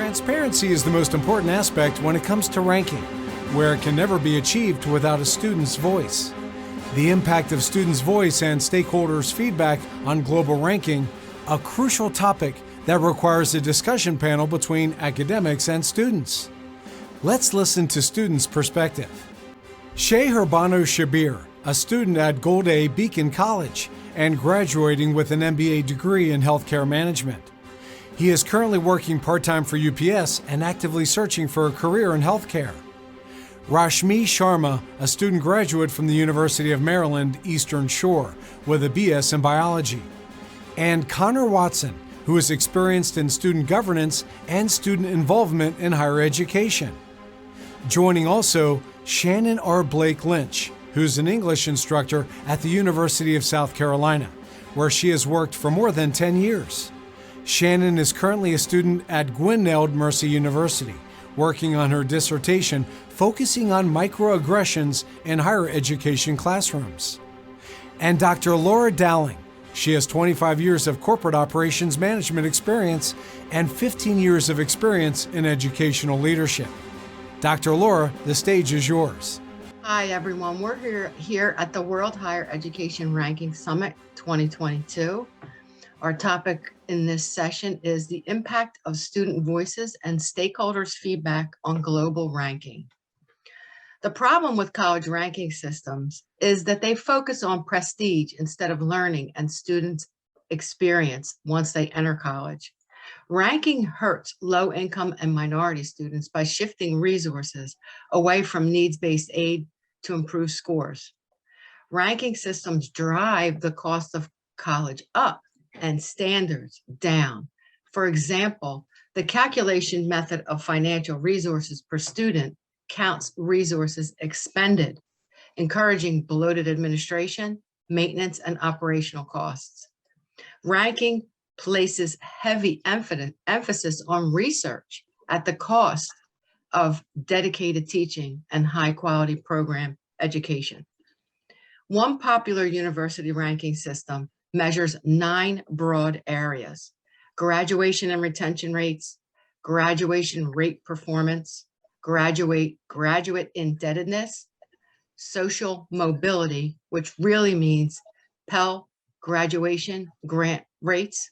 Transparency is the most important aspect when it comes to ranking, where it can never be achieved without a student's voice. The impact of students' voice and stakeholders' feedback on global ranking, a crucial topic that requires a discussion panel between academics and students. Let's listen to students' perspective. Shay Herbano Shabir, a student at Gold A Beacon College and graduating with an MBA degree in healthcare management. He is currently working part-time for UPS and actively searching for a career in healthcare. Rashmi Sharma, a student graduate from the University of Maryland, Eastern Shore, with a BS in biology. And Connor Watson, who is experienced in student governance and student involvement in higher education. Joining also Shannon R. Blake Lynch, who's an English instructor at the University of South Carolina, where she has worked for more than 10 years. Shannon is currently a student at Gwinnett Mercy University, working on her dissertation focusing on microaggressions in higher education classrooms. And Dr. Laura Dowling. She has 25 years of corporate operations management experience and 15 years of experience in educational leadership. Dr. Laura, the stage is yours. Hi, everyone. We're here at the World Higher Education Ranking Summit 2022. Our topic in this session is the impact of student voices and stakeholders' feedback on global ranking. The problem with college ranking systems is that they focus on prestige instead of learning and students' experience once they enter college. Ranking hurts low-income and minority students by shifting resources away from needs-based aid to improve scores. Ranking systems drive the cost of college up and standards down. For example, the calculation method of financial resources per student counts resources expended, encouraging bloated administration, maintenance, and operational costs. Ranking places heavy emphasis on research at the cost of dedicated teaching and high-quality program education. One popular university ranking system measures 9 broad areas: graduation and retention rates, graduation rate performance, graduate indebtedness, social mobility, which really means Pell graduation grant rates,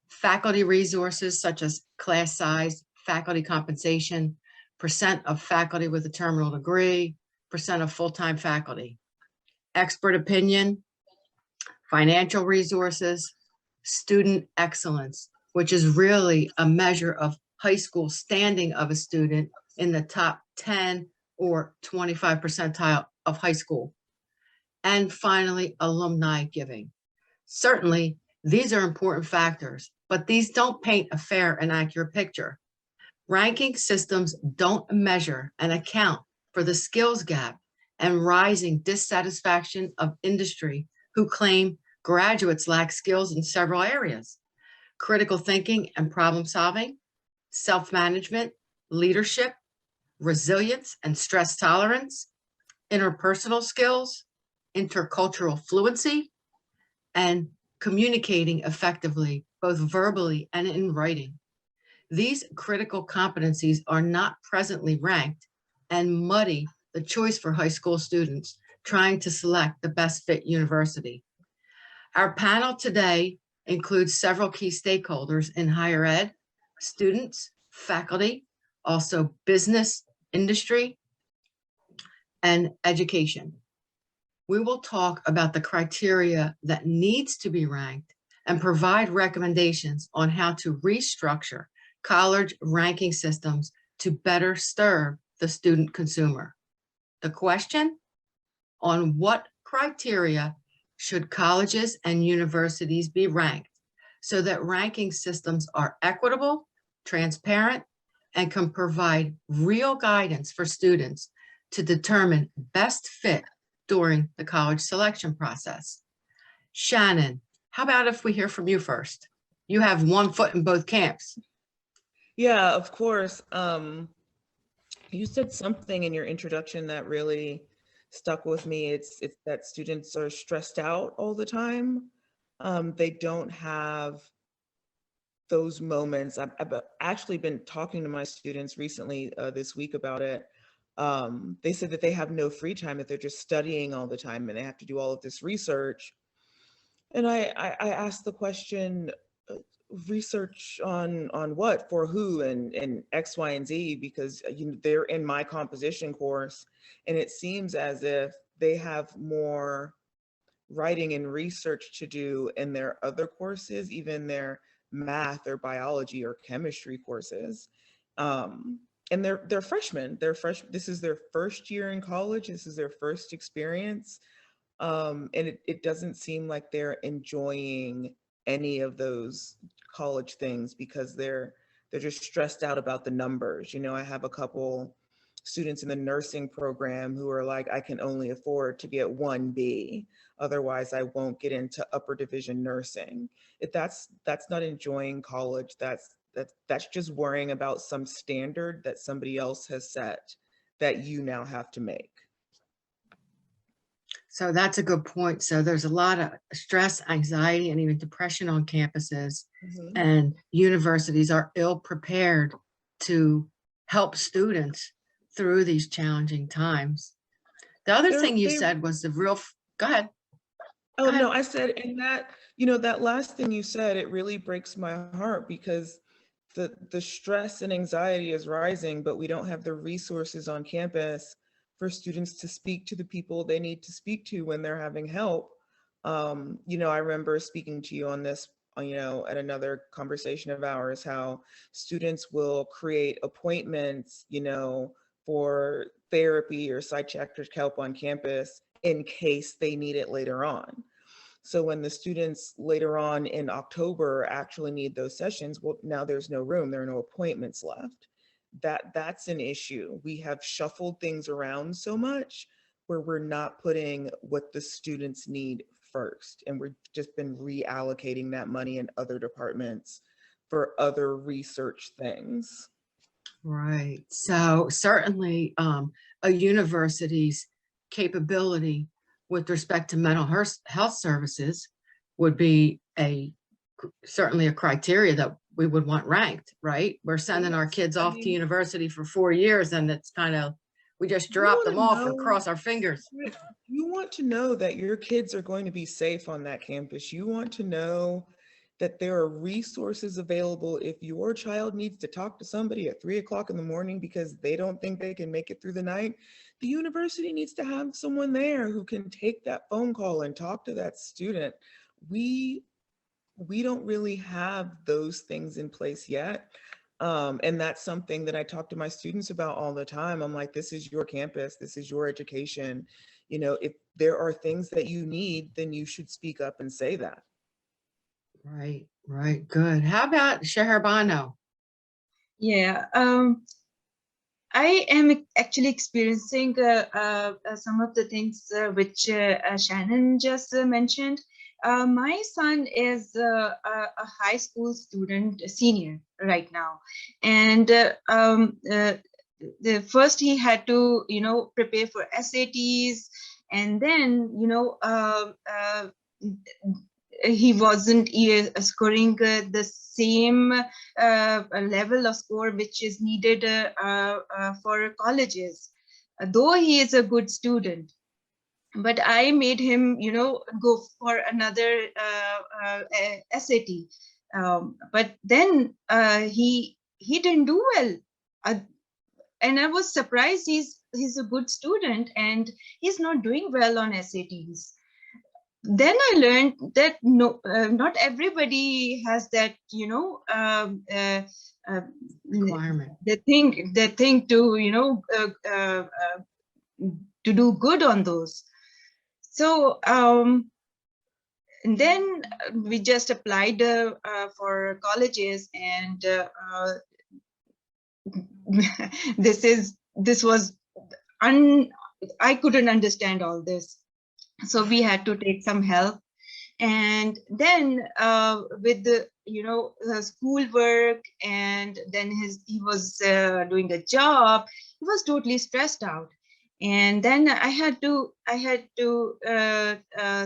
faculty resources such as class size, faculty compensation, percent of faculty with a terminal degree, percent of full-time faculty, expert opinion, financial resources, student excellence, which is really a measure of high school standing of a student in the top 10 or 25 percentile of high school. And finally, alumni giving. Certainly, these are important factors, but these don't paint a fair and accurate picture. Ranking systems don't measure and account for the skills gap and rising dissatisfaction of industry who claim graduates lack skills in several areas: critical thinking and problem solving, self-management, leadership, resilience and stress tolerance, interpersonal skills, intercultural fluency, and communicating effectively, both verbally and in writing. These critical competencies are not presently ranked and muddy the choice for high school students trying to select the best fit university. Our panel today includes several key stakeholders in higher ed: students, faculty, also business, industry, and education. We will talk about the criteria that needs to be ranked and provide recommendations on how to restructure college ranking systems to better serve the student consumer. The question: on what criteria should colleges and universities be ranked so that ranking systems are equitable, transparent, and can provide real guidance for students to determine best fit during the college selection process? Shannon, how about if we hear from you first? You have one foot in both camps. Yeah, of course. You said something in your introduction that really stuck with me. It's that students are stressed out all the time. They don't have those moments. I've actually been talking to my students recently this week about it. They said that they have no free time, that they're just studying all the time and they have to do all of this research. And I asked the question, research on what, for who, and X, Y, and Z, because they're in my composition course, and it seems as if they have more writing and research to do in their other courses, even their math or biology or chemistry courses. And they're freshmen. This is their first year in college. This is their first experience. And it doesn't seem like they're enjoying any of those college things because they're just stressed out about the numbers. I have a couple students in the nursing program who are like, I can only afford to get 1B, otherwise I won't get into upper division nursing. That's not enjoying college. That's just worrying about some standard that somebody else has set that you now have to make. So that's a good point. So there's a lot of stress, anxiety, and even depression on campuses, and universities are ill prepared to help students through these challenging times. The other thing you said was go ahead. Oh, no, I said, and that, that last thing you said, it really breaks my heart because the stress and anxiety is rising, but we don't have the resources on campus for students to speak to the people they need to speak to when they're having help. I remember speaking to you on this, at another conversation of ours, how students will create appointments, for therapy or psychiatric help on campus in case they need it later on. So when the students later on in October actually need those sessions, well, now there's no room, there are no appointments left. That's an issue. We have shuffled things around so much where we're not putting what the students need first. And we've just been reallocating that money in other departments for other research things. Right. So certainly a university's capability with respect to mental health services would be certainly a criteria that we would want ranked, right? We're sending our kids off to university for 4 years, and it's kind of, we just drop them off and cross our fingers. You want to know that your kids are going to be safe on that campus. You want to know that there are resources available if your child needs to talk to somebody at 3 o'clock in the morning because they don't think they can make it through the night. The university needs to have someone there who can take that phone call and talk to that student. We don't really have those things in place yet. And that's something that I talk to my students about all the time. I'm like, this is your campus, this is your education. If there are things that you need, then you should speak up and say that. Right, good. How about Sheharbano? Yeah, I am actually experiencing some of the things which Shannon just mentioned. My son is a high school student, a senior right now, and the first he had to, prepare for SATs, and then, he wasn't scoring the same level of score which is needed for colleges, though he is a good student. But I made him, go for another SAT. But then he didn't do well. And I was surprised. He's a good student and he's not doing well on SATs. Then I learned that not everybody has that, requirement. They think to, to do good on those. So and then we just applied for colleges, and this was I couldn't understand all this. So we had to take some help. And then with the schoolwork, and then he was doing a job, he was totally stressed out. And then I had to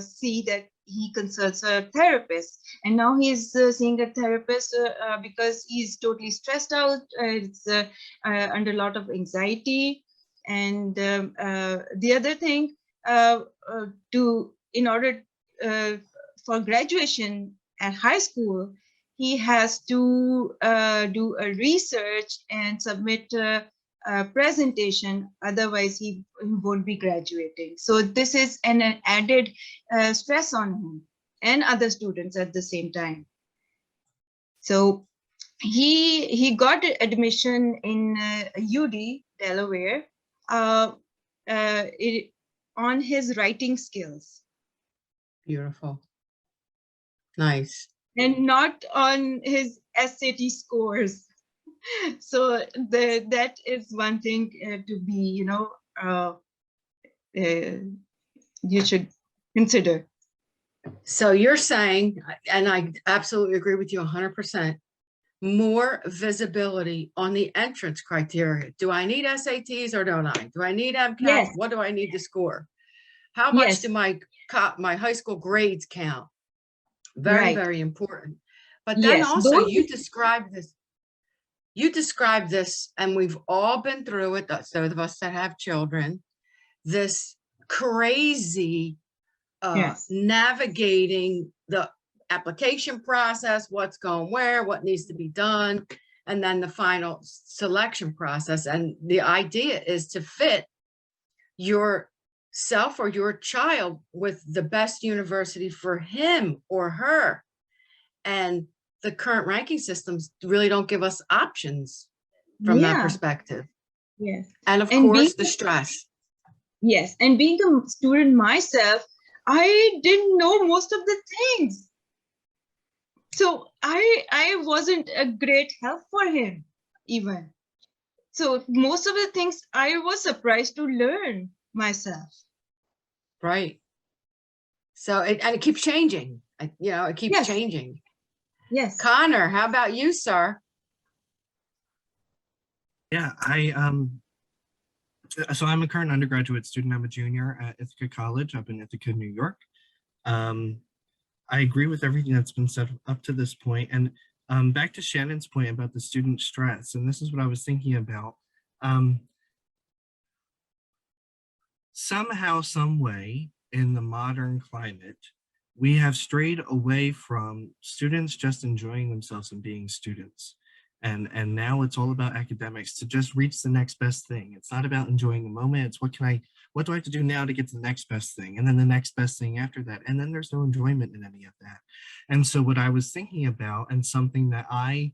see that he consults a therapist, and now he's seeing a therapist because he's totally stressed out. It's under a lot of anxiety. And the other thing, in order for graduation at high school, he has to do a research and submit a presentation. Otherwise, he won't be graduating. So this is an added stress on him and other students at the same time. So he got admission in UD, Delaware, on his writing skills. Beautiful. Nice. And not on his SAT scores. So that is one thing to be, you should consider. So you're saying, and I absolutely agree with you 100%, more visibility on the entrance criteria. Do I need SATs or don't I? Do I need MCAT? Yes. What do I need to score? How much Yes. do my high school grades count? Very, Right. very important. But then Yes, also those- you described this, and we've all been through it, those of us that have children, this crazy Yes. navigating the application process, what's going where, what needs to be done, and then the final selection process. And the idea is to fit yourself or your child with the best university for him or her. And the current ranking systems really don't give us options from that Yeah. perspective. Yes. And of And course, being- the stress. Yes, and being a student myself, I didn't know most of the things. So I wasn't a great help for him even. So most of the things I was surprised to learn myself. Right. So it keeps changing. It keeps Yes. changing. Yes. Connor, how about you, sir? Yeah, so I'm a current undergraduate student. I'm a junior at Ithaca College up in Ithaca, New York. I agree with everything that's been said up to this point. And back to Shannon's point about the student stress, and this is what I was thinking about. Somehow, some way, in the modern climate, we have strayed away from students just enjoying themselves and being students. And now it's all about academics to just reach the next best thing. It's not about enjoying the moment. It's what do I have to do now to get to the next best thing? And then the next best thing after that. And then there's no enjoyment in any of that. And so what I was thinking about, and something that I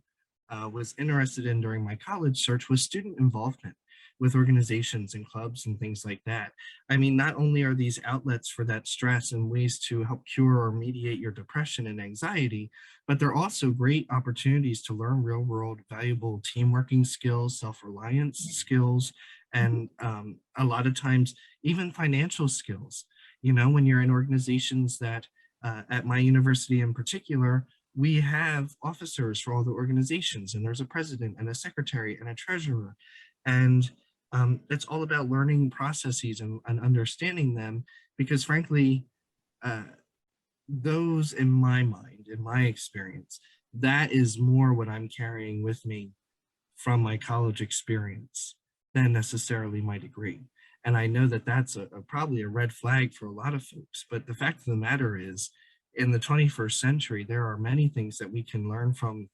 was interested in during my college search, was student involvement with organizations and clubs and things like that. I mean, not only are these outlets for that stress and ways to help cure or mediate your depression and anxiety, but they're also great opportunities to learn real world valuable team working skills, self-reliance skills, and a lot of times even financial skills. When you're in organizations that, at my university in particular, we have officers for all the organizations, and there's a president and a secretary and a treasurer. And it's all about learning processes and understanding them, because frankly, those, in my mind, in my experience, that is more what I'm carrying with me from my college experience than necessarily my degree. And I know that that's probably a red flag for a lot of folks, but the fact of the matter is, in the 21st century, there are many things that we can learn from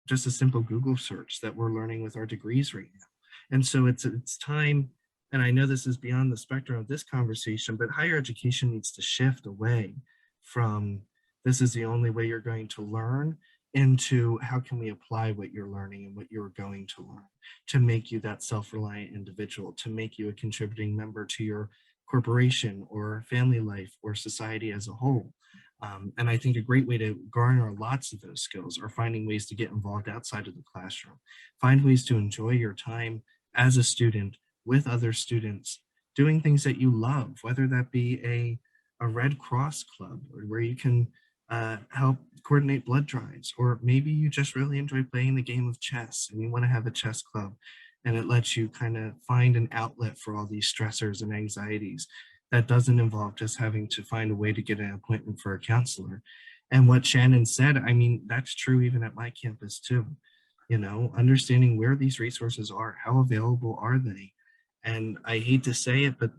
just a simple Google search that we're learning with our degrees right now. And so it's time, and I know this is beyond the spectrum of this conversation, but higher education needs to shift away from this is the only way you're going to learn into how can we apply what you're learning and what you're going to learn to make you that self-reliant individual, to make you a contributing member to your corporation or family life or society as a whole. And I think a great way to garner lots of those skills are finding ways to get involved outside of the classroom. Find ways to enjoy your time as a student with other students, doing things that you love, whether that be a Red Cross club or where you can help coordinate blood drives, or maybe you just really enjoy playing the game of chess and you want to have a chess club and it lets you kind of find an outlet for all these stressors and anxieties that doesn't involve just having to find a way to get an appointment for a counselor. And what Shannon said, I mean, that's true even at my campus too. You know, understanding where these resources are, how available are they? And I hate to say it, but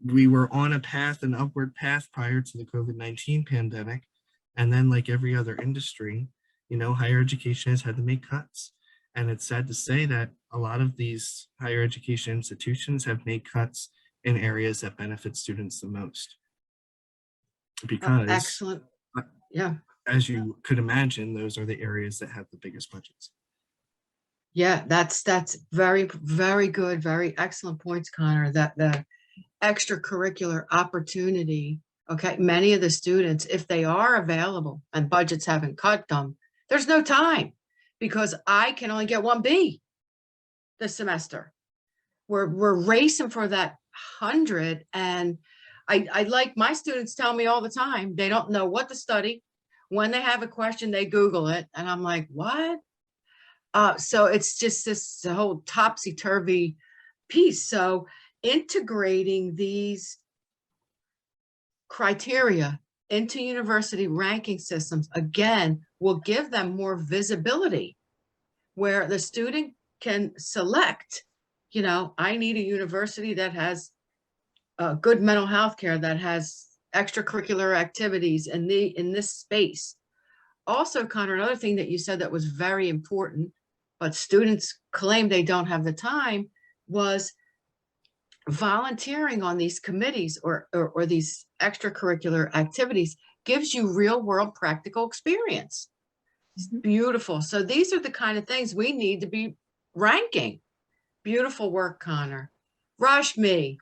we were on a path, an upward path prior to the COVID-19 pandemic. And then like every other industry, you know, higher education has had to make cuts. And it's sad to say that a lot of these higher education institutions have made cuts in areas that benefit students the most. Because, Excellent. Yeah. as you could imagine, those are the areas that have the biggest budgets. Yeah, that's very, very good, very excellent points, Connor, that the extracurricular opportunity, okay, many of the students, if they are available and budgets haven't cut them, there's no time because I can only get 1B this semester. We're racing for that 100, and I like my students tell me all the time, they don't know what to study. When they have a question, they Google it, and I'm like, what? So it's just this whole topsy-turvy piece. So integrating these criteria into university ranking systems, again, will give them more visibility where the student can select, you know, I need a university that has good mental health care, that has extracurricular activities in this space. Also, Connor, another thing that you said that was very important, but students claim they don't have the time, was volunteering on these committees or these extracurricular activities gives you real world practical experience. It's beautiful. So these are the kind of things we need to be ranking. Beautiful work, Connor. Rashmi.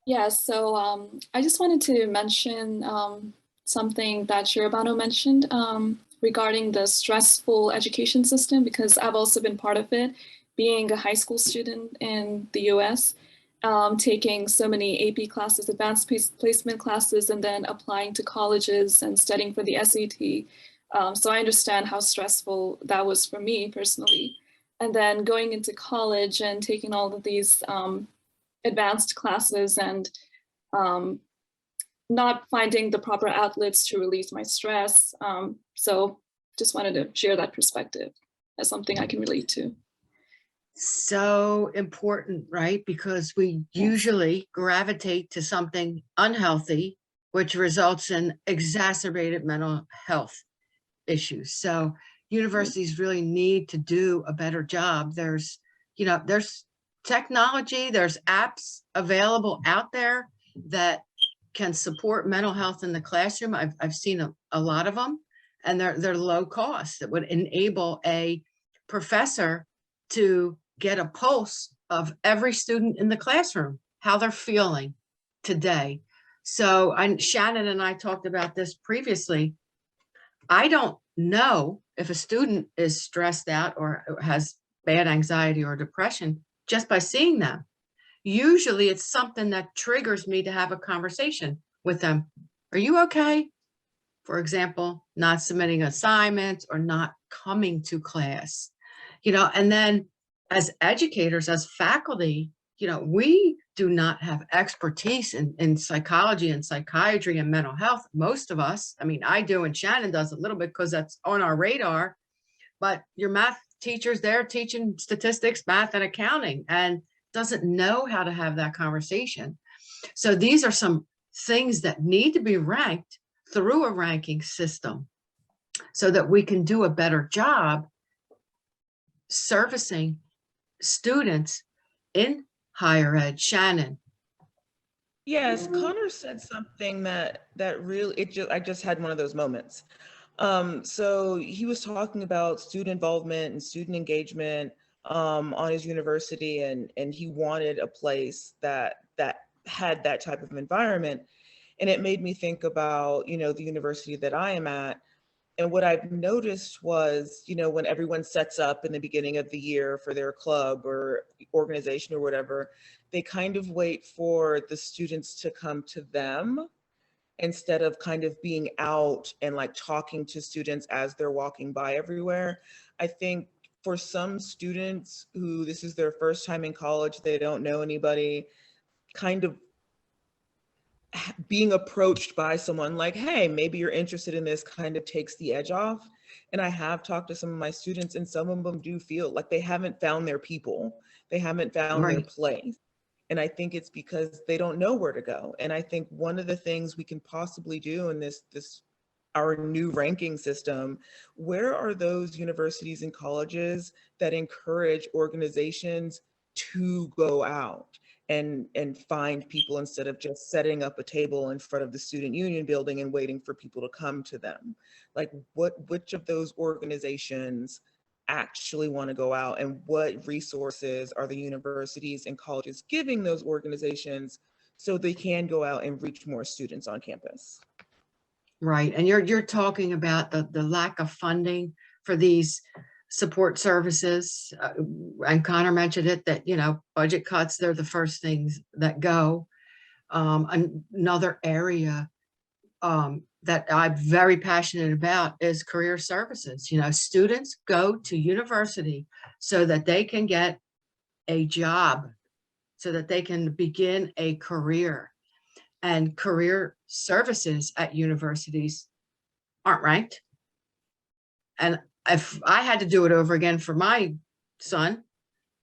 Yeah, so I just wanted to mention something that Shirobano mentioned regarding the stressful education system, because I've also been part of it, being a high school student in the US, taking so many AP classes, advanced placement classes, and then applying to colleges and studying for the SAT. So I understand how stressful that was for me personally. And then going into college and taking all of these advanced classes and not finding the proper outlets to release my stress. So just wanted to share that perspective as something I can relate to. So important, right? Because we usually gravitate to something unhealthy, which results in exacerbated mental health issues. So universities really need to do a better job. There's, you know, there's technology, there's apps available out there that can support mental health in the classroom. I've seen a lot of them, and they're low cost that would enable a professor to get a pulse of every student in the classroom, how they're feeling today. So Shannon and I talked about this previously. I don't know if a student is stressed out or has bad anxiety or depression just by seeing them. Usually it's something that triggers me to have a conversation with them. Are you okay? For example, not submitting assignments or not coming to class, you know, and then as educators, as faculty, you know, we do not have expertise in psychology and psychiatry and mental health. Most of us, I mean, I do, and Shannon does a little bit because that's on our radar, but your math teachers, they're teaching statistics, math, and accounting, and doesn't know how to have that conversation. So these are some things that need to be ranked through a ranking system so that we can do a better job servicing students in higher ed. Shannon. Yes, Connor said something that really, I just had one of those moments. So he was talking about student involvement and student engagement on his university, and he wanted a place that had that type of environment. And it made me think about, you know, the university that I am at. And what I've noticed was, you know, when everyone sets up in the beginning of the year for their club or organization or whatever, they kind of wait for the students to come to them instead of kind of being out and like talking to students as they're walking by everywhere. I think for some students who this is their first time in college, they don't know anybody, kind of being approached by someone like, hey, maybe you're interested in this, kind of takes the edge off. And I have talked to some of my students, and some of them do feel like they haven't found their people. They haven't found their Right. place. And I think it's because they don't know where to go. And I think one of the things we can possibly do in this our new ranking system, where are those universities and colleges that encourage organizations to go out and find people instead of just setting up a table in front of the student union building and waiting for people to come to them? Like which of those organizations actually want to go out, and what resources are the universities and colleges giving those organizations so they can go out and reach more students on campus? Right. And you're talking about the lack of funding for these support services. And Connor mentioned it, that, budget cuts, they're the first things that go. Another area that I'm very passionate about is career services. Students go to university so that they can get a job, so that they can begin a career. And career services at universities aren't ranked. And if I had to do it over again for my son,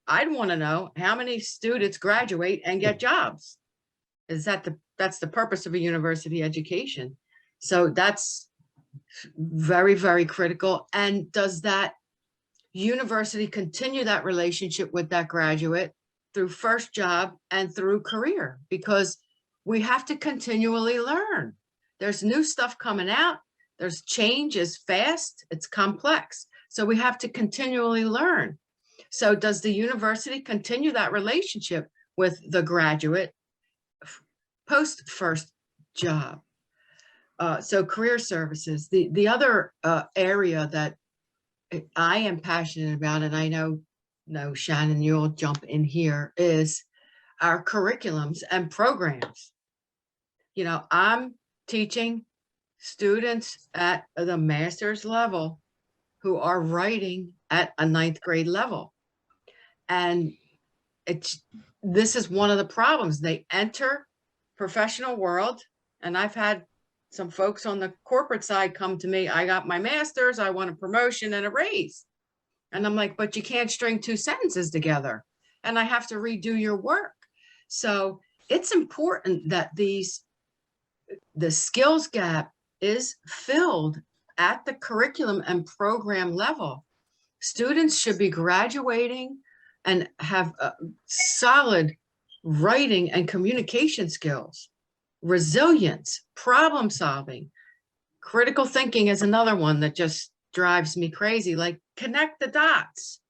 I'd want to know how many students graduate and get jobs. That's the purpose of a university education. So that's very, very critical. And does that university continue that relationship with that graduate through first job and through career? Because we have to continually learn. There's new stuff coming out. There's change is fast, it's complex. So we have to continually learn. So does the university continue that relationship with the graduate post first job? So career services. The other area that I am passionate about, and I know Shannon, you'll jump in here, is our curriculums and programs. I'm teaching students at the master's level who are writing at a 9th grade level. And this is one of the problems. They enter professional world, and I've had some folks on the corporate side come to me, I got my master's, I want a promotion and a raise. And I'm like, but you can't string 2 sentences together, and I have to redo your work. So it's important that the skills gap is filled at the curriculum and program level. Students should be graduating and have solid writing and communication skills, resilience, problem solving. Critical thinking is another one that just drives me crazy. Like, connect the dots.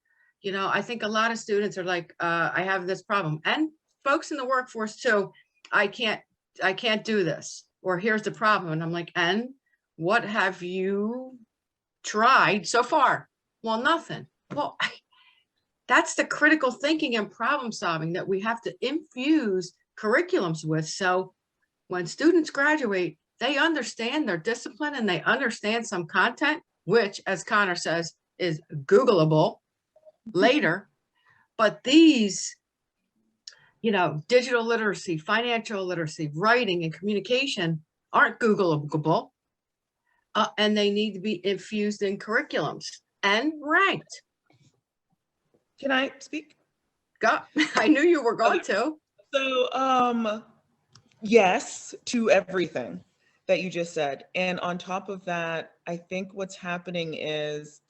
I think a lot of students are like, I have this problem, and folks in the workforce too. I can't do this, or here's the problem. And I'm like, and what have you tried so far? Well, nothing. Well, that's the critical thinking and problem solving that we have to infuse curriculums with. So when students graduate, they understand their discipline and they understand some content, which, as Connor says, is Googleable later. But these, digital literacy, financial literacy, writing, and communication aren't Googleable. And they need to be infused in curriculums and ranked. Can I speak? Go. I knew you were going to. So, yes to everything that you just said. And on top of that, I think what's happening is,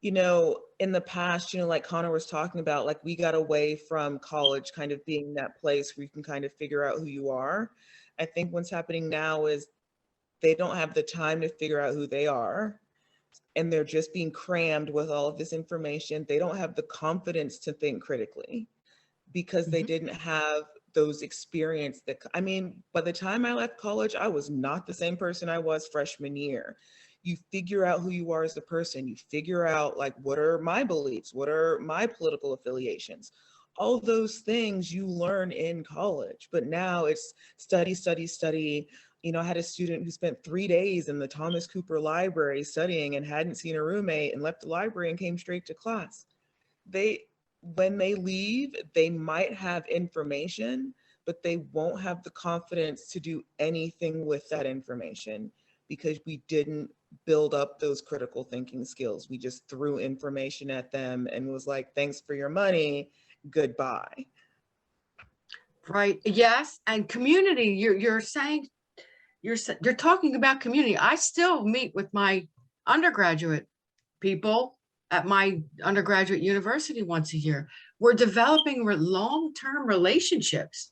in the past, like Connor was talking about, like we got away from college kind of being that place where you can kind of figure out who you are. I think what's happening now is they don't have the time to figure out who they are, and they're just being crammed with all of this information. They don't have the confidence to think critically because they didn't have those experience that, by the time I left college, I was not the same person I was freshman year. You figure out who you are as a person. You figure out, like, what are my beliefs? What are my political affiliations? All those things you learn in college, but now it's study, study, study, You know, I had a student who spent 3 days in the Thomas Cooper Library studying and hadn't seen a roommate and left the library and came straight to class. When they leave, they might have information, but they won't have the confidence to do anything with that information because we didn't build up those critical thinking skills. We just threw information at them and was like, thanks for your money, goodbye. Right. Yes. And community, you're saying, you're talking about community. I still meet with my undergraduate people at my undergraduate university once a year. We're developing long-term relationships,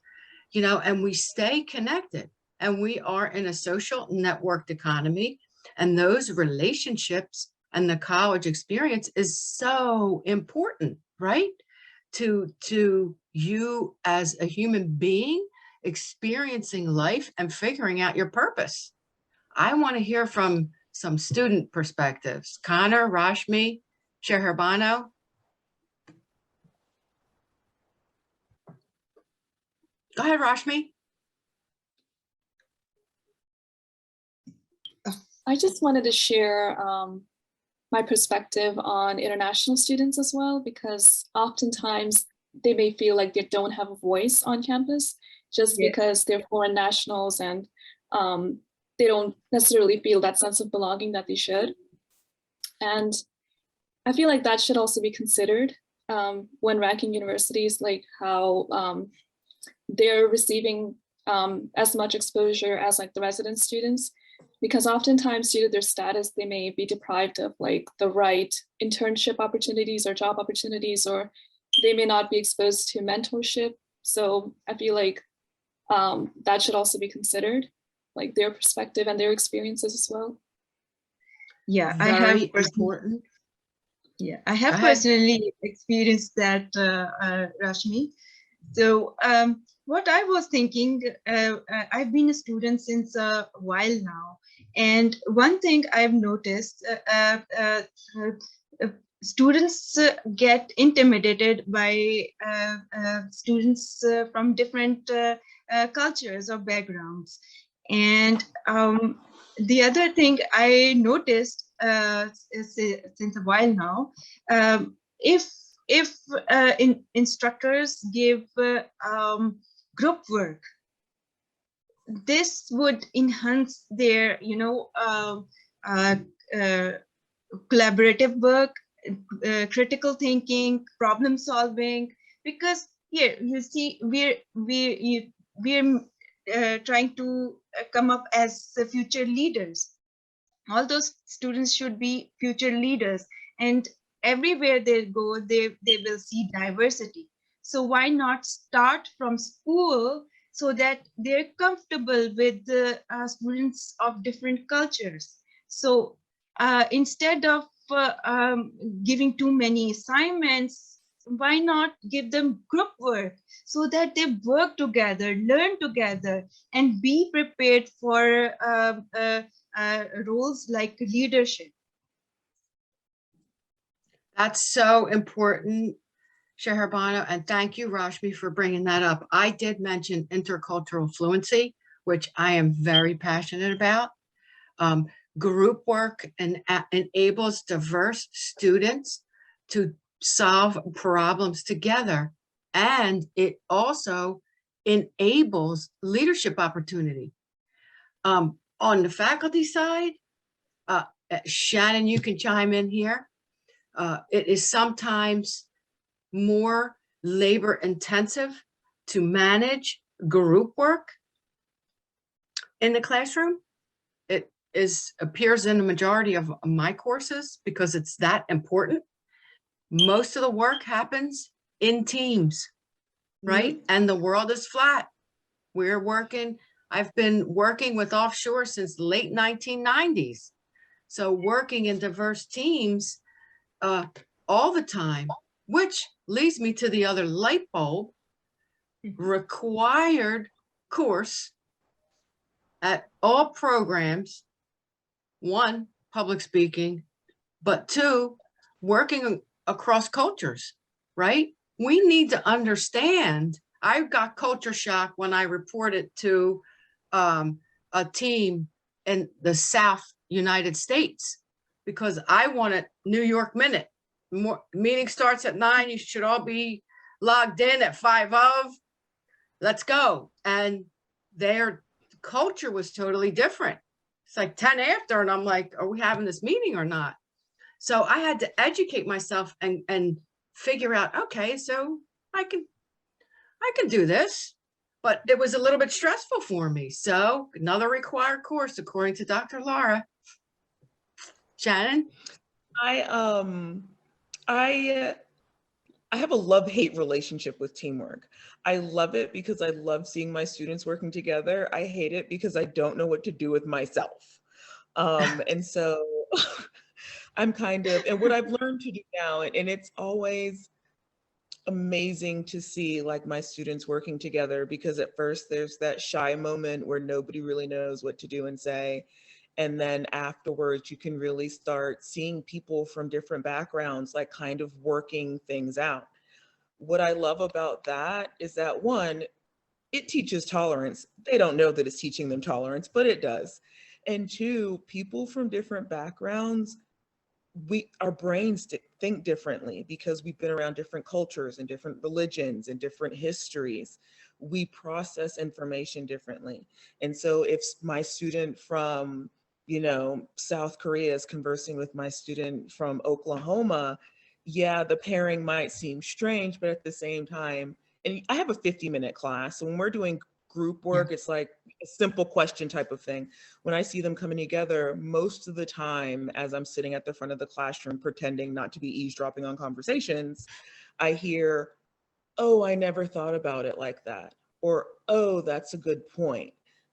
you know, and we stay connected, and we are in a social networked economy, and those relationships and the college experience is so important, right? To you as a human being experiencing life and figuring out your purpose. I want to hear from some student perspectives. Connor, Rashmi, Sheherbano. Go ahead, Rashmi. I just wanted to share my perspective on international students as well, because oftentimes they may feel like they don't have a voice on campus just because they're foreign nationals, and they don't necessarily feel that sense of belonging that they should. And I feel like that should also be considered when ranking universities, like how they're receiving as much exposure as like the resident students, because oftentimes due to their status, they may be deprived of like the right internship opportunities or job opportunities, or they may not be exposed to mentorship. So I feel like that should also be considered, like their perspective and their experiences as well. Yeah, Very important. Yeah, I have personally experienced that, Rashmi. So what I was thinking, I've been a student since a while now. And one thing I've noticed, students get intimidated by students from different cultures or backgrounds. And the other thing I noticed since a while now, if instructors give group work, this would enhance their, collaborative work, critical thinking, problem solving. Because here you see, we're trying to come up as the future leaders. All those students should be future leaders, and everywhere they go, they will see diversity. So why not start from school so that they're comfortable with the students of different cultures? So instead of giving too many assignments, why not give them group work so that they work together, learn together, and be prepared for roles like leadership? That's so important, Sheherbano, and thank you, Rashmi, for bringing that up. I did mention intercultural fluency, which I am very passionate about. Group work enables diverse students to solve problems together, and it also enables leadership opportunity. On the faculty side, Shannon, you can chime in here. It is sometimes more labor intensive to manage group work in the classroom. It appears in the majority of my courses because it's that important. Most of the work happens in teams, right? And the world is flat. I've been working with offshore since the late 1990s. So working in diverse teams all the time, which leads me to the other light bulb, required course at all programs. One, public speaking, but two, working across cultures, right? We need to understand. I got culture shock when I reported to a team in the South United States because I wanted New York Minute. Meeting starts at 9. You should all be logged in at 5 of. Let's go. And their culture was totally different. It's like 10 after, and I'm like, are we having this meeting or not? So I had to educate myself and figure out, okay, so I can do this, but it was a little bit stressful for me. So another required course, according to Dr. Laura. Shannon? I have a love-hate relationship with teamwork. I love it because I love seeing my students working together. I hate it because I don't know what to do with myself. And so I'm and what I've learned to do now, and it's always amazing to see like my students working together, because at first there's that shy moment where nobody really knows what to do and say. And then afterwards, you can really start seeing people from different backgrounds, like kind of working things out. What I love about that is that, one, it teaches tolerance. They don't know that it's teaching them tolerance, but it does. And two, people from different backgrounds, our brains think differently because we've been around different cultures and different religions and different histories. We process information differently. And so if my student from, South Korea is conversing with my student from Oklahoma, yeah, the pairing might seem strange, but at the same time, and I have a 50-minute class. So when we're doing group work, it's like a simple question type of thing. When I see them coming together, most of the time, as I'm sitting at the front of the classroom, pretending not to be eavesdropping on conversations, I hear, oh, I never thought about it like that. Or, oh, that's a good point.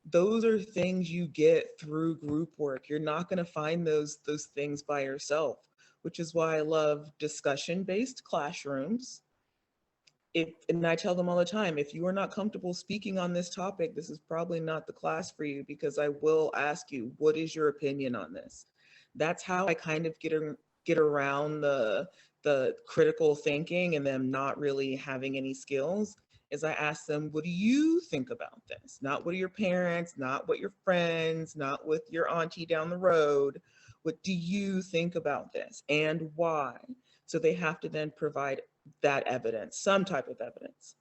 Those are things you get through group work. You're not going to find those things by yourself, which is why I love discussion-based classrooms. And I tell them all the time, if you are not comfortable speaking on this topic, this is probably not the class for you, because I will ask you, what is your opinion on this? That's how I kind of get around the critical thinking and them not really having any skills, is I ask them, what do you think about this? Not what are your parents, not what your friends, not with your auntie down the road. What do you think about this and why? So they have to then provide that evidence, some type of evidence.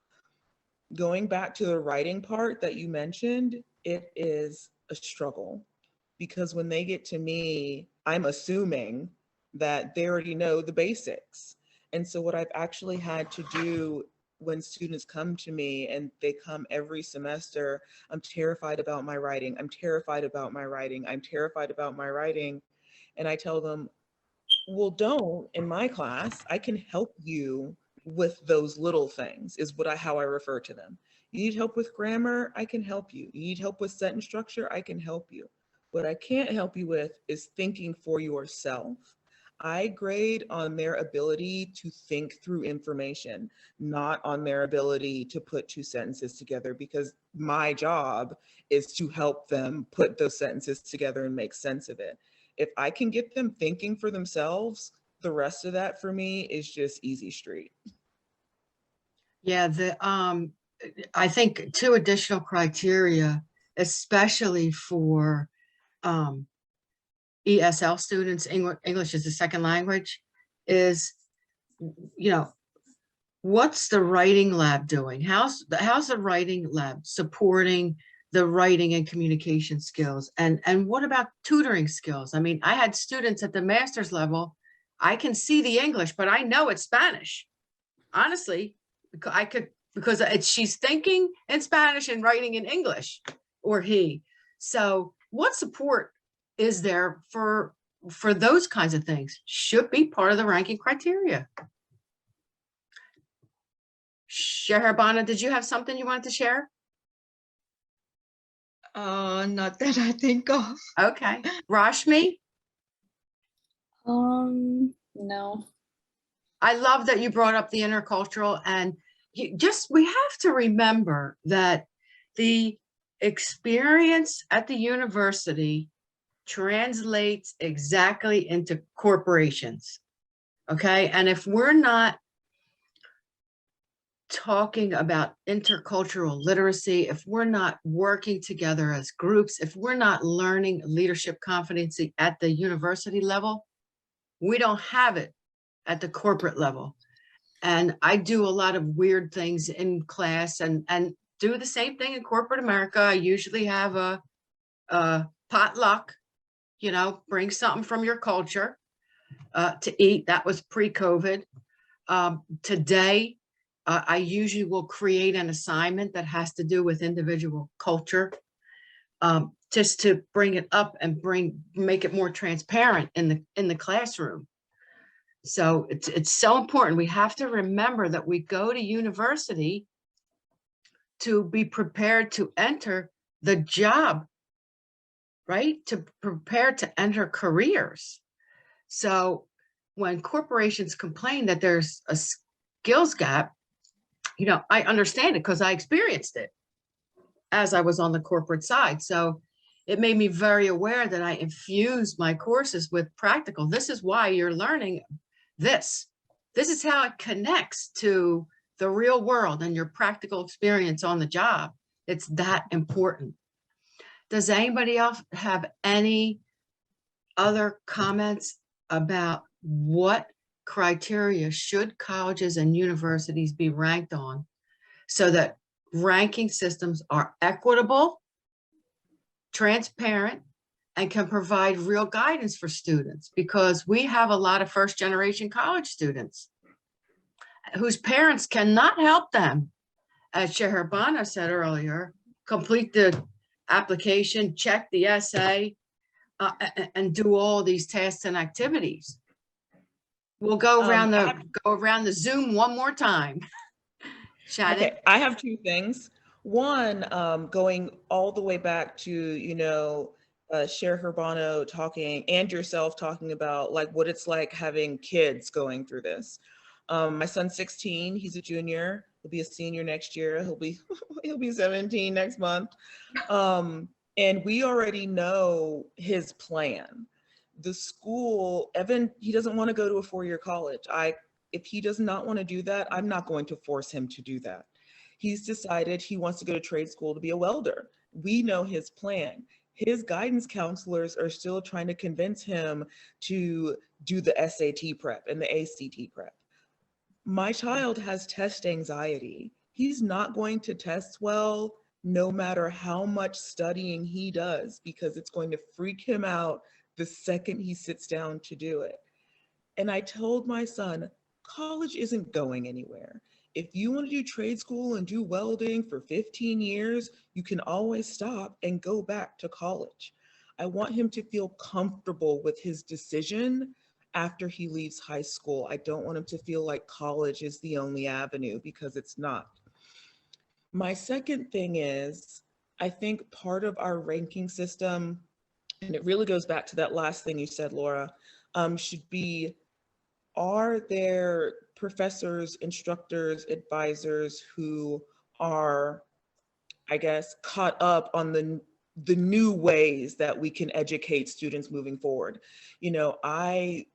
Going back to the writing part that you mentioned, it is a struggle, because when they get to me, I'm assuming that they already know the basics. And so what I've actually had to do when students come to me, and they come every semester, I'm terrified about my writing. I'm terrified about my writing. I'm terrified about my writing. And I tell them, well, don't, in my class, I can help you with those little things, is how I refer to them. You need help with grammar, I can help you. You need help with sentence structure, I can help you. What I can't help you with is thinking for yourself. I grade on their ability to think through information, not on their ability to put two sentences together, because my job is to help them put those sentences together and make sense of it. If I can get them thinking for themselves, the rest of that for me is just easy street. Yeah, I think 2 additional criteria, especially for ESL students, English as a second language, is, what's the writing lab doing? How's the writing lab supporting the writing and communication skills? And what about tutoring skills? I mean, I had students at the master's level, I can see the English, but I know it's Spanish. Honestly, because she's thinking in Spanish and writing in English, or he. So what support is there for those kinds of things? Should be part of the ranking criteria. Sheherbana, did you have something you wanted to share? Not that I think of. Okay. Rashmi? No. I love that you brought up the intercultural, and we have to remember that the experience at the university translates exactly into corporations. Okay. And if we're not talking about intercultural literacy, if we're not working together as groups, if we're not learning leadership competency at the university level, we don't have it at the corporate level. And I do a lot of weird things in class and do the same thing in corporate America. I usually have a potluck, you know, bring something from your culture to eat. That was pre-COVID. Today, I usually will create an assignment that has to do with individual culture, just to bring it up and make it more transparent in the classroom. So it's so important. We have to remember that we go to university to be prepared to enter the job, right? To prepare to enter careers. So when corporations complain that there's a skills gap, you know, I understand it because I experienced it as I was on the corporate side. So it made me very aware that I infuse my courses with practical. This is why you're learning this. This is how it connects to the real world and your practical experience on the job. It's that important. Does anybody else have any other comments about what criteria should colleges and universities be ranked on so that ranking systems are equitable, transparent, and can provide real guidance for students? Because we have a lot of first-generation college students whose parents cannot help them. As Sheherbana said earlier, complete the application, check the essay, and do all these tasks and activities. We'll go around the Zoom one more time. Shannon? Okay, I have two things. One, going all the way back to, you know, Cher Herbano talking and yourself talking about like what it's like having kids going through this. My son's 16, he's a junior, he'll be a senior next year, he'll be 17 next month. And we already know his plan. The school, Evan, he doesn't want to go to a 4-year college. If he does not want to do that, I'm not going to force him to do that. He's decided he wants to go to trade school to be a welder. We know his plan. His guidance counselors are still trying to convince him to do the SAT prep and the ACT prep. My child has test anxiety. He's not going to test well no matter how much studying he does, because it's going to freak him out the second he sits down to do it. And I told my son, college isn't going anywhere. If you want to do trade school and do welding for 15 years, you can always stop and go back to college. I want him to feel comfortable with his decision after he leaves high school. I don't want him to feel like college is the only avenue, because it's not. My second thing is, I think part of our ranking system, and it really goes back to that last thing you said, Laura, should be, are there professors, instructors, advisors who are, I guess, caught up on the new ways that we can educate students moving forward? You know, I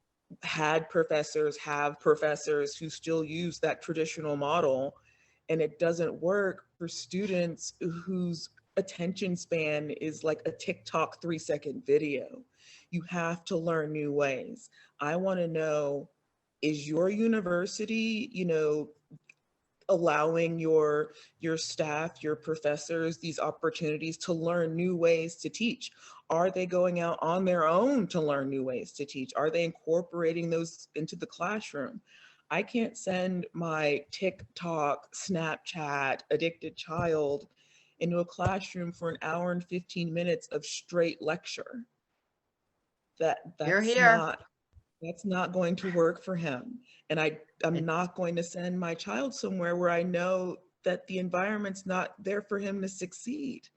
have professors who still use that traditional model, and it doesn't work for students whose attention span is like a TikTok 3-second video. You have to learn new ways. I want to know, is your university, you know, allowing your staff, your professors, these opportunities to learn new ways to teach? Are they going out on their own to learn new ways to teach? Are they incorporating those into the classroom? I can't send my TikTok, Snapchat addicted child into a classroom for an hour and 15 minutes of straight lecture. That's not going to work for him. And I'm not going to send my child somewhere where I know that the environment's not there for him to succeed.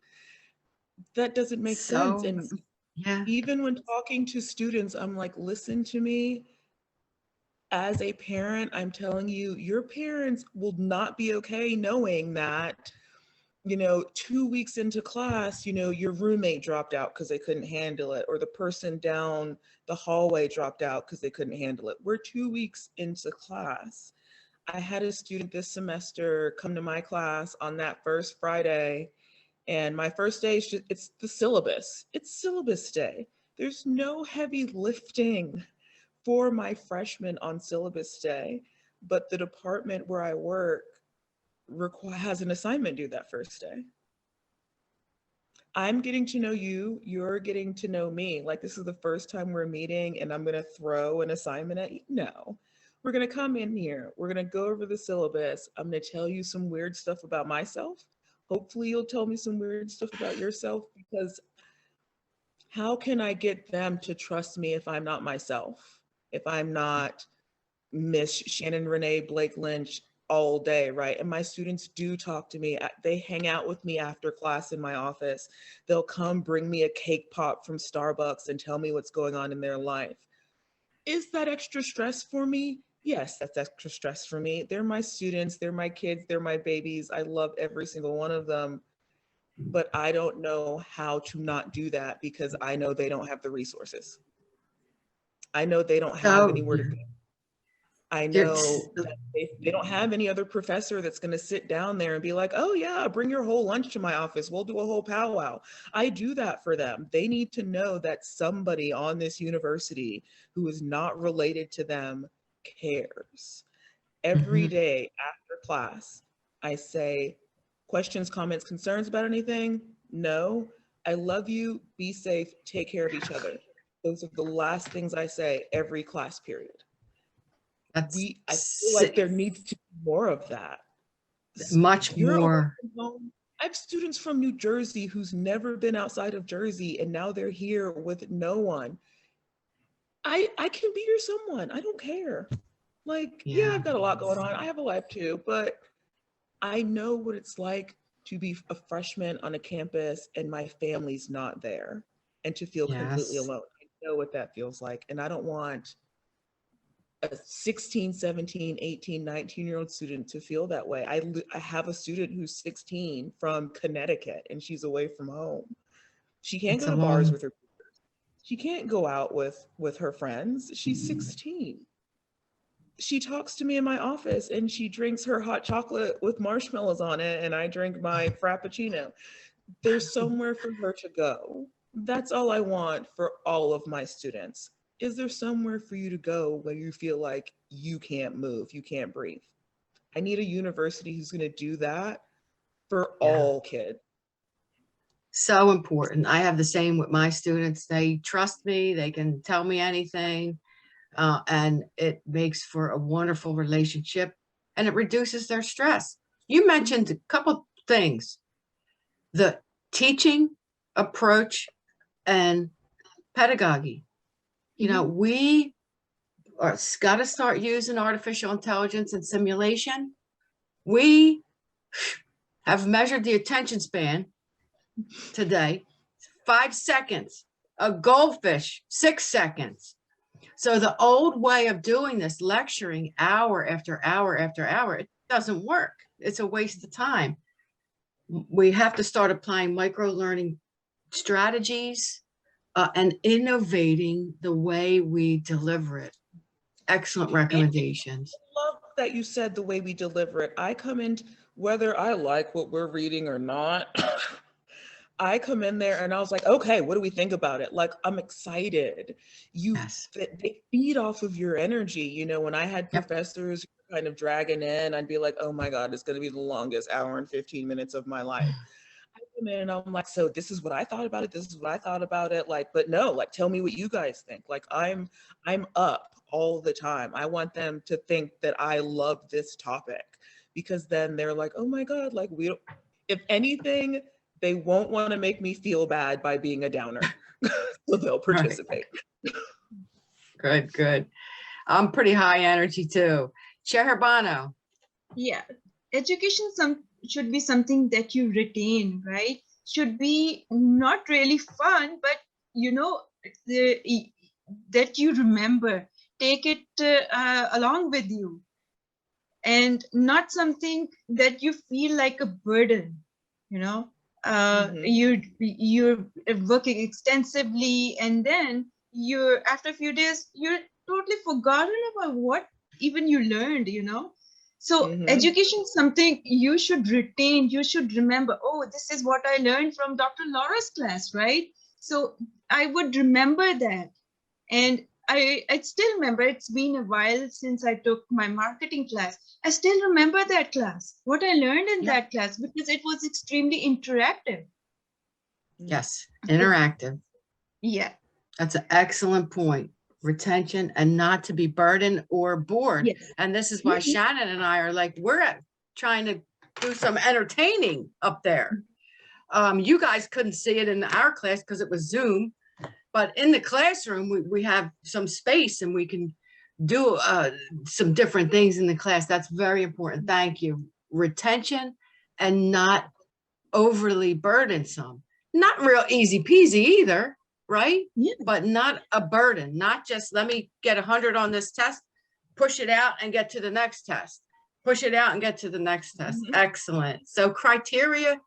That doesn't make sense. And yeah, even when talking to students, I'm like, listen to me. As a parent, I'm telling you, your parents will not be okay knowing that, you know, 2 weeks into class, you know, your roommate dropped out because they couldn't handle it, or the person down the hallway dropped out because they couldn't handle it. We're 2 weeks into class. I had a student this semester come to my class on that first Friday, and my first day, it's the syllabus. It's syllabus day. There's no heavy lifting for my freshmen on syllabus day, but the department where I work has an assignment due that first day. I'm getting to know you, you're getting to know me. Like, this is the first time we're meeting and I'm gonna throw an assignment at you. No, we're gonna come in here, we're gonna go over the syllabus. I'm gonna tell you some weird stuff about myself. Hopefully you'll tell me some weird stuff about yourself, because how can I get them to trust me if I'm not myself? If I'm not Miss Shannon Renee Blake Lynch all day, right? And my students do talk to me. They hang out with me after class in my office. They'll come bring me a cake pop from Starbucks and tell me what's going on in their life. Is that extra stress for me? Yes, that's extra stress for me. They're my students, they're my kids, they're my babies. I love every single one of them. But I don't know how to not do that, because I know they don't have the resources. I know they don't have anywhere to go. I know that they don't have any other professor that's going to sit down there and be like, oh yeah, bring your whole lunch to my office. We'll do a whole powwow. I do that for them. They need to know that somebody on this university who is not related to them cares. Every day after class, I say, questions, comments, concerns about anything? No. I love you. Be safe. Take care of each other. Those are the last things I say every class period. I feel like there needs to be more of that. Much more. I have students from New Jersey who's never been outside of Jersey, and now they're here with no one. I can be your someone. I don't care. Like, yeah, I've got a lot going on. I have a life too, but I know what it's like to be a freshman on a campus and my family's not there, and to feel completely alone. I know what that feels like. And I don't want a 16, 17, 18, 19-year-old student to feel that way. I have a student who's 16 from Connecticut, and she's away from home. She can't go to bars with her peers. She can't go out with her friends. She's 16. She talks to me in my office and she drinks her hot chocolate with marshmallows on it, and I drink my Frappuccino. There's somewhere for her to go. That's all I want for all of my students. Is there somewhere for you to go where you feel like you can't move, you can't breathe? I need a university who's going to do that for all kids. So important. I have the same with my students. They trust me. They can tell me anything. And it makes for a wonderful relationship, and it reduces their stress. You mentioned a couple things: the teaching approach and pedagogy. You know, we are got to start using artificial intelligence and simulation. We have measured the attention span today, 5 seconds. A goldfish, 6 seconds. So the old way of doing this, lecturing hour after hour after hour, it doesn't work. It's a waste of time. We have to start applying micro-learning strategies and innovating the way we deliver it. Excellent recommendations. I love that you said the way we deliver it. I come in, whether I like what we're reading or not, I come in there and I was like, okay, what do we think about it? Like, I'm excited. They feed off of your energy. You know, when I had professors kind of dragging in, I'd be like, oh my God, it's going to be the longest hour and 15 minutes of my life. I come in and I'm like, so this is what I thought about it. This is what I thought about it. Like, but no, like, tell me what you guys think. Like, I'm up all the time. I want them to think that I love this topic, because then they're like, oh my God, like, if anything, they won't want to make me feel bad by being a downer. So they'll participate. Good, good. I'm pretty high energy too. Chair Herbano. Yeah, education should be something that you retain, right? Should be not really fun, but you know, that you remember. Take it along with you, and not something that you feel like a burden, you know. You're working extensively, and then after a few days you're totally forgotten about what even you learned, you know. So Mhm. education is something you should retain, you should remember, oh, this is what I learned from Dr. Laura's class, right? So I would remember that. And I still remember, it's been a while since I took my marketing class. I still remember that class, what I learned in Yeah. that class, because it was extremely interactive. Yes, interactive. Yeah. That's an excellent point. Retention and not to be burdened or bored. Yes. And this is why Mhm. Shannon and I are like, trying to do some entertaining up there. You guys couldn't see it in our class because it was Zoom, but in the classroom, we have some space and we can do some different things in the class. That's very important. Thank you. Retention and not overly burdensome. Not real easy peasy either, right? Yeah. But not a burden, not just let me get 100 on this test, push it out and get to the next test, push it out and get to the next test. Mhm. Excellent. So criteria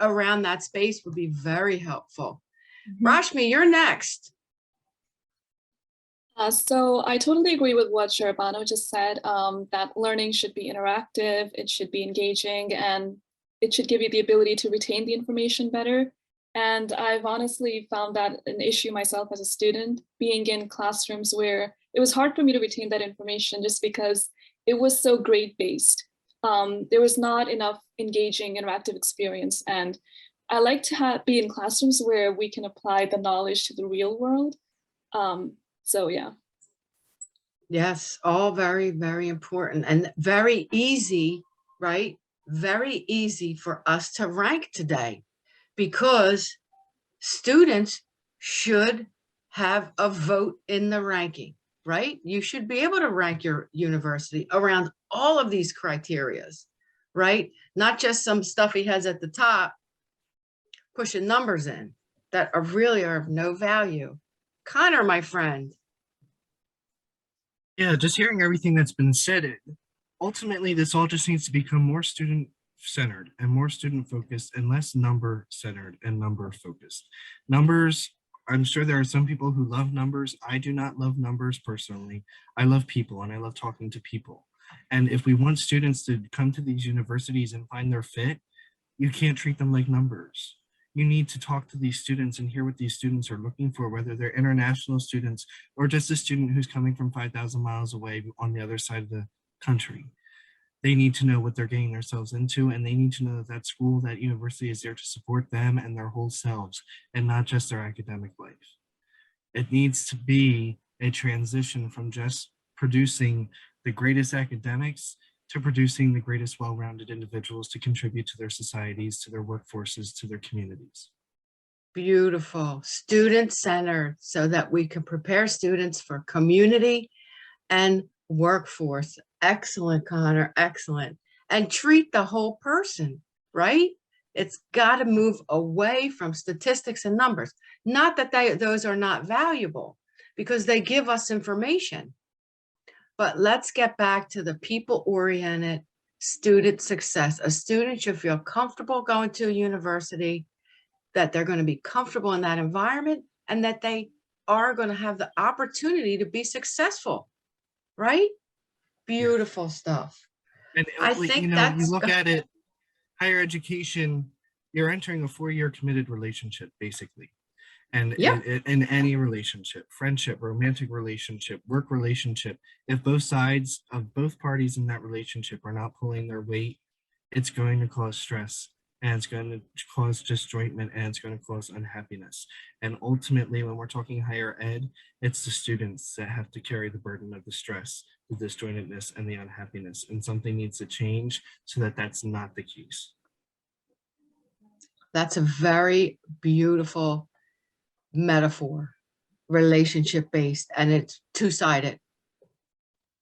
around that space would be very helpful. Mhm. Rashmi, you're next. So I totally agree with what Sharbano just said, that learning should be interactive, it should be engaging, and it should give you the ability to retain the information better. And I've honestly found that an issue myself as a student, being in classrooms where it was hard for me to retain that information just because it was so grade-based. There was not enough engaging, interactive experience. And I like to be in classrooms where we can apply the knowledge to the real world. So yeah. Yes, all very, very important and very easy, right? Very easy for us to rank today because students should have a vote in the ranking, right? You should be able to rank your university around all of these criterias, right? Not just some stuff he has at the top, pushing numbers in that are really of no value. Connor, my friend. Yeah, just hearing everything that's been said, ultimately this all just needs to become more student centered and more student focused and less number centered and number focused. Numbers, I'm sure there are some people who love numbers. I do not love numbers personally. I love people and I love talking to people. And if we want students to come to these universities and find their fit, you can't treat them like numbers. You need to talk to these students and hear what these students are looking for, whether they're international students or just a student who's coming from 5,000 miles away on the other side of the country. They need to know what they're getting themselves into, and they need to know that that school, that university is there to support them and their whole selves and not just their academic life. It needs to be a transition from just producing the greatest academics to producing the greatest well-rounded individuals to contribute to their societies, to their workforces, to their communities. Beautiful. Student-centered so that we can prepare students for community and workforce. Excellent, Connor. Excellent. And treat the whole person, right? It's got to move away from statistics and numbers. Not that those are not valuable because they give us information. But let's get back to the people-oriented student success. A student should feel comfortable going to a university, that they're going to be comfortable in that environment, and that they are going to have the opportunity to be successful, right? Beautiful stuff. And I like, think you know, you that's look at it, higher education, you're entering a 4-year committed relationship, basically. And Yep. in any relationship, friendship, romantic relationship, work relationship, if both sides of both parties in that relationship are not pulling their weight, it's going to cause stress and it's going to cause disjointment and it's going to cause unhappiness. And ultimately, when we're talking higher ed, it's the students that have to carry the burden of the stress, the disjointedness, and the unhappiness. And something needs to change so that that's not the case. That's a very beautiful metaphor, relationship based, and it's two-sided.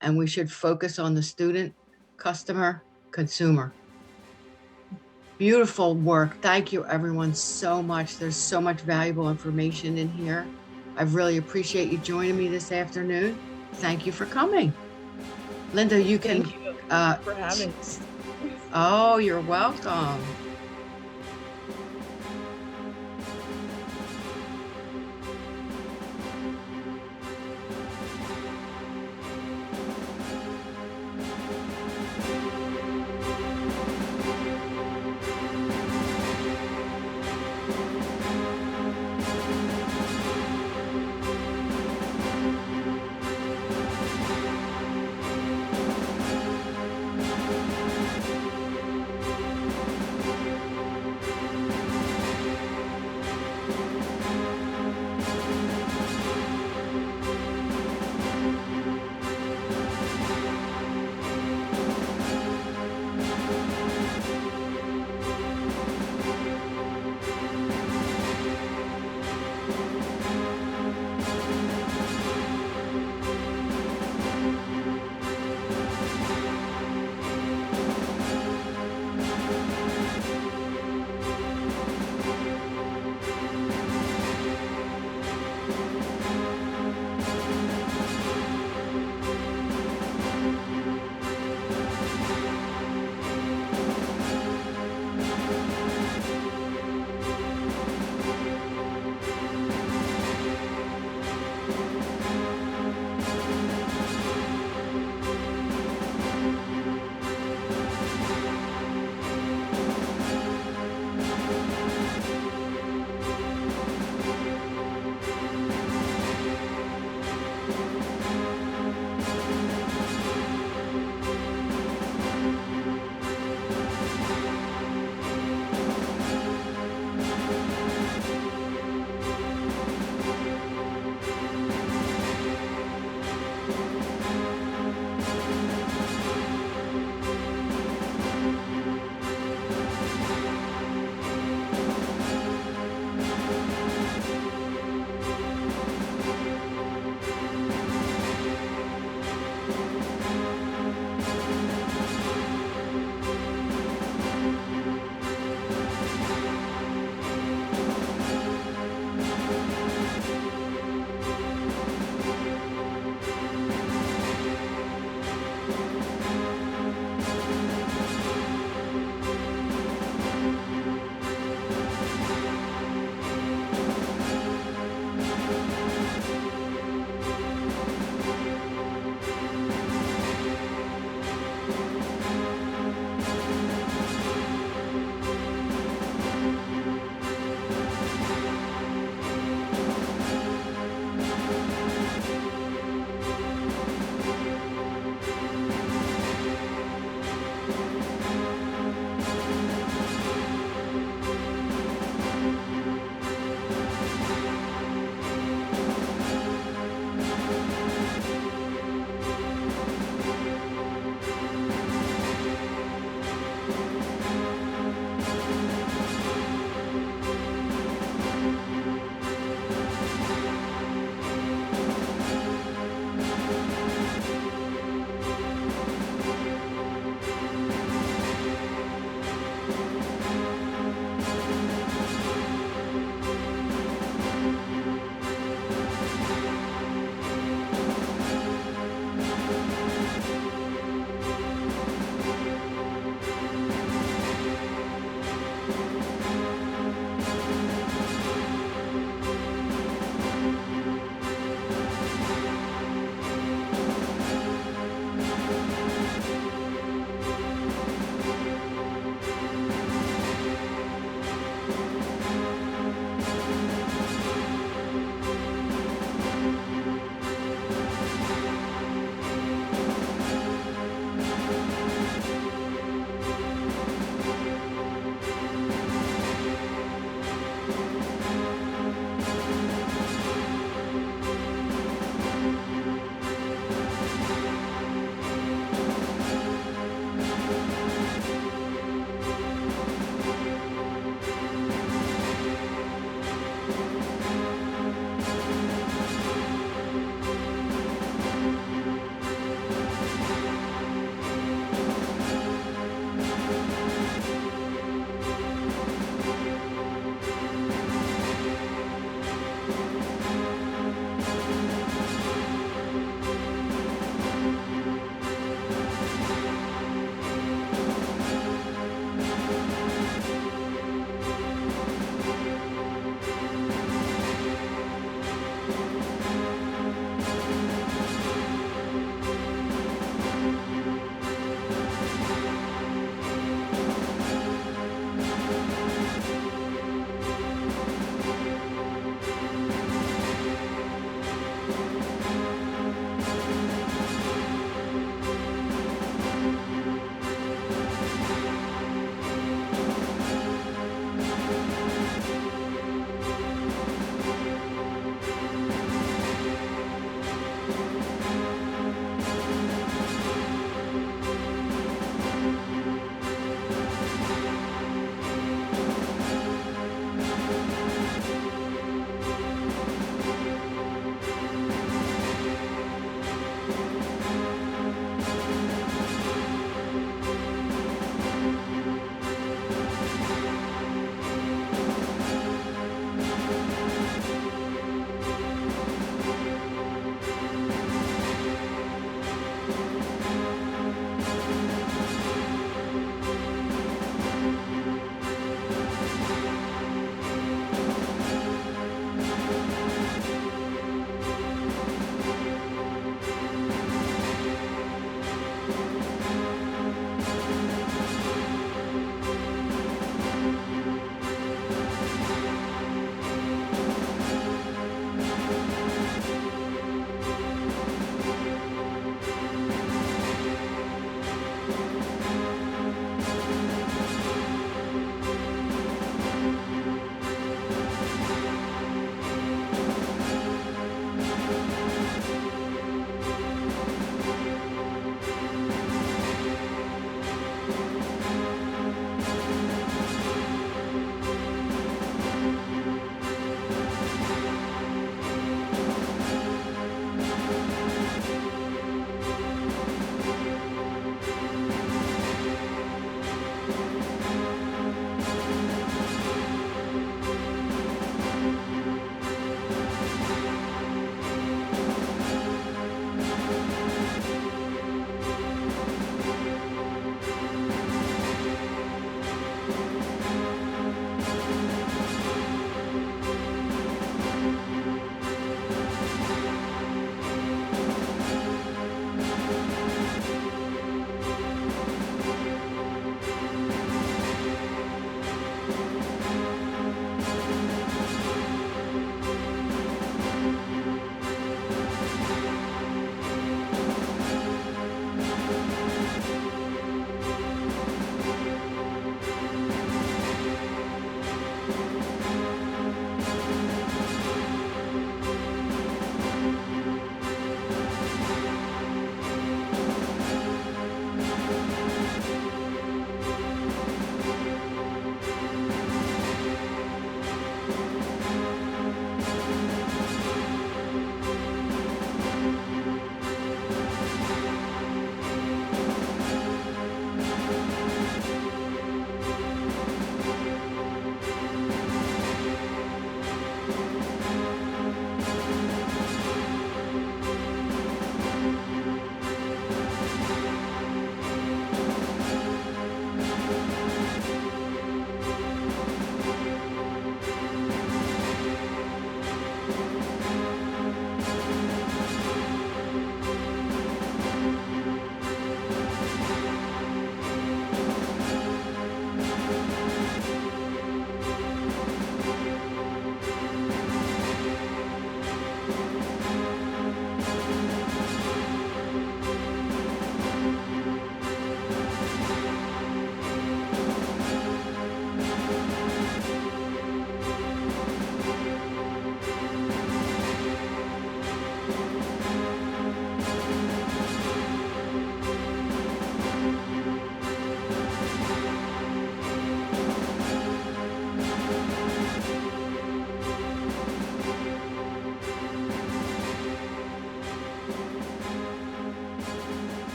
And we should focus on the student, customer, consumer. Beautiful work. Thank you, everyone, so much. There's so much valuable information in here. I really appreciate you joining me this afternoon. Thank you for coming. Linda, you can. Thank you for having us. Oh, you're welcome.